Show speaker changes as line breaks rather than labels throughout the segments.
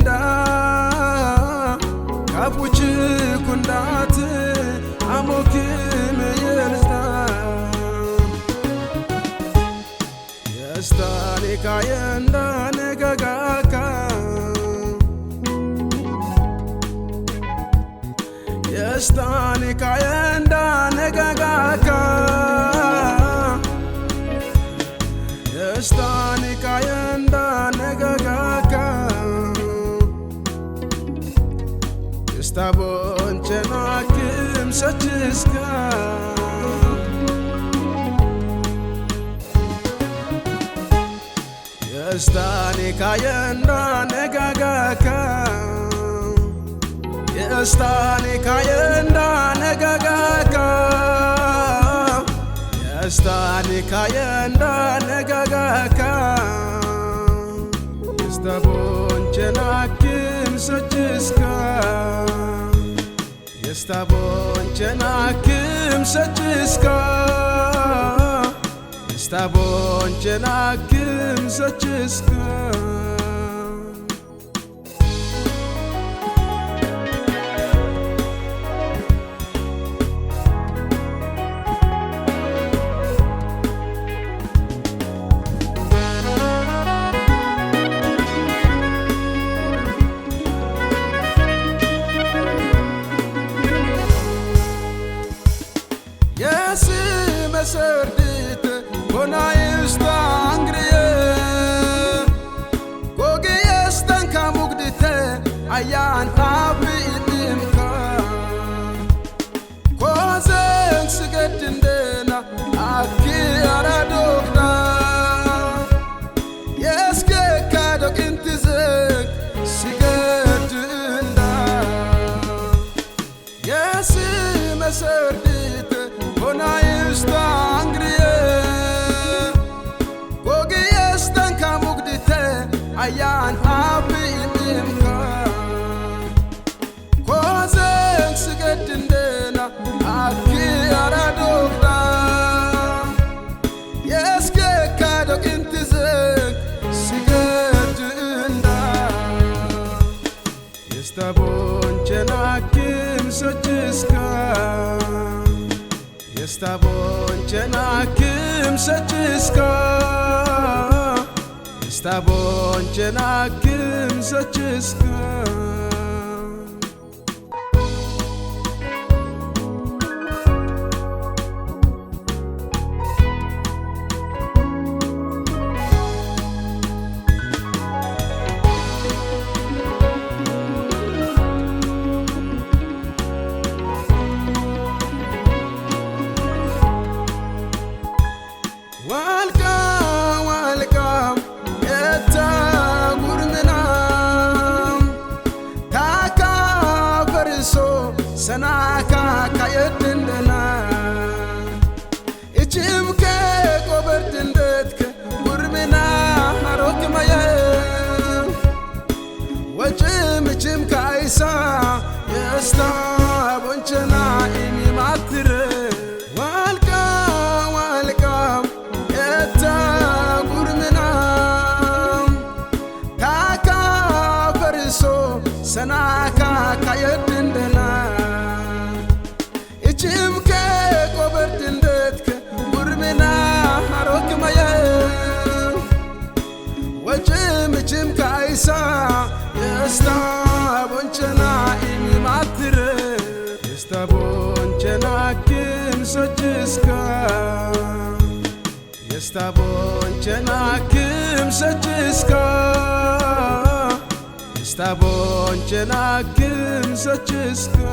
kayenda kapuchi kundati amokim yelsta yastani kayenda negagaka yastani kayenda negagaka yastani kayenda negagaka yastabonchena kim sachiska yastani kayenda negagaka yastani kayenda negagaka yastani kayenda negagaka yastabonchena kim sachiska yastabonchena kim sachiska yastabonchena kim sachiska Serdit bona istangriye gogi estan kamugdite ayan abi imka kozen sigedindena aki aradokta yeske kadok intizek sigedinda yesi meserdit bona istangriye gogi estan kamugdite ayan abi imka kozen sigedindena aki aradokta yeske kadok intizek sigedinda yastabonchena kim sachiska yastabonchena kim sachiska yastabonchena kim sachiska sanaka kayedindena ichimke kobertindetke burmina harokmaye wajim ichimka isa yastabonchena inimatire welcome etta burmina kaka beriso sanaka kayedindena ichimke kobertindetke burmina harokmaye wajim ichimka isa yastabonchena inimatire yastabonchena kim sachiska yastabonchena kim sachiska yastabonchena kim sachiska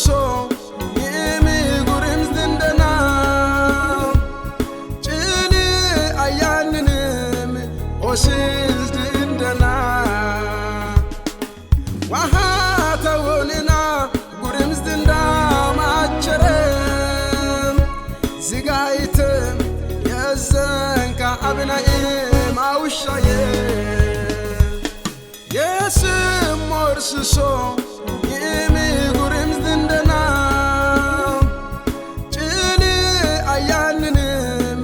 so yemi gurim zindana so yemi gurim zindana chili ayanim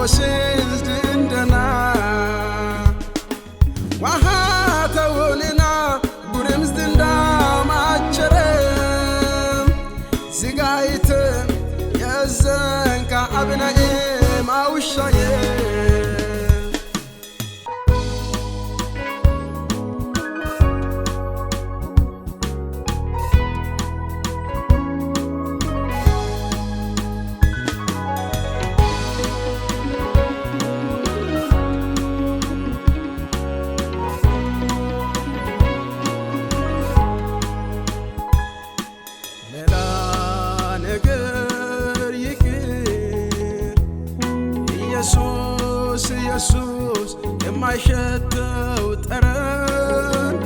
osis zindana wahata wonina gurim zinda machere zigaite yazanka abna maushaye ኢየሱስ ኢየሱስ የማይሸተው ጠረን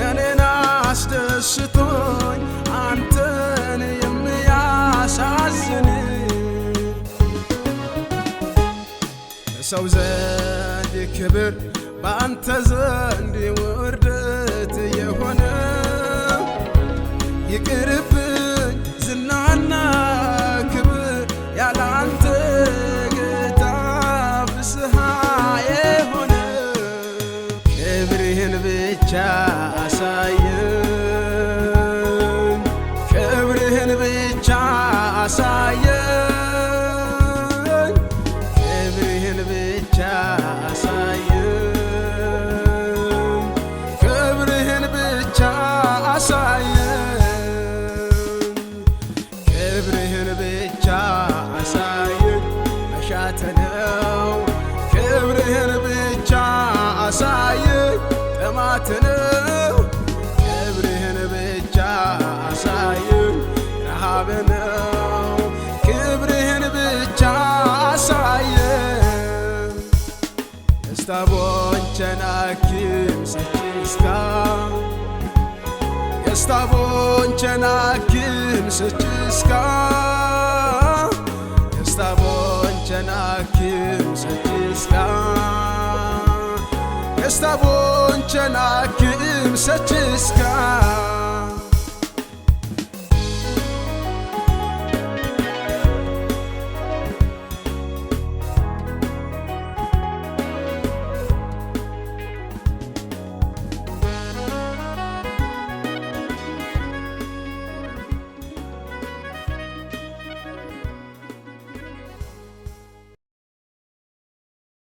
እኔን አስደስቶኝ አንተን የሚያሳዝን በሰው ዘንድ ክብር በአንተ ዘንድ ውርደት የሆነ ይቅርብኝ ዝናና ክብር ያላንተ ጌታ ፍስሐ የሆነ ክብርህን ብቻ አሳየን ክብርህን ብቻ አሳየን ክብርህን ብቻ አሳየን ክብርህን ብቻ አሳየን ክብርህን ብቻ አሳየን መሻተነው ክብርህን ብቻ አሳየን ጥማትነው ክብርህን ብቻ አሳየን ረሃብነው ክብርህን ብቻ አሳየን ደስታ ቦንቸናኪም ሰችስካ ደስታ ቦንቸናኪም ሰችስካ ደስታ ቦንቸናኪም ሰችስካ ደስታ ቦንቸናኪም ሰችስካ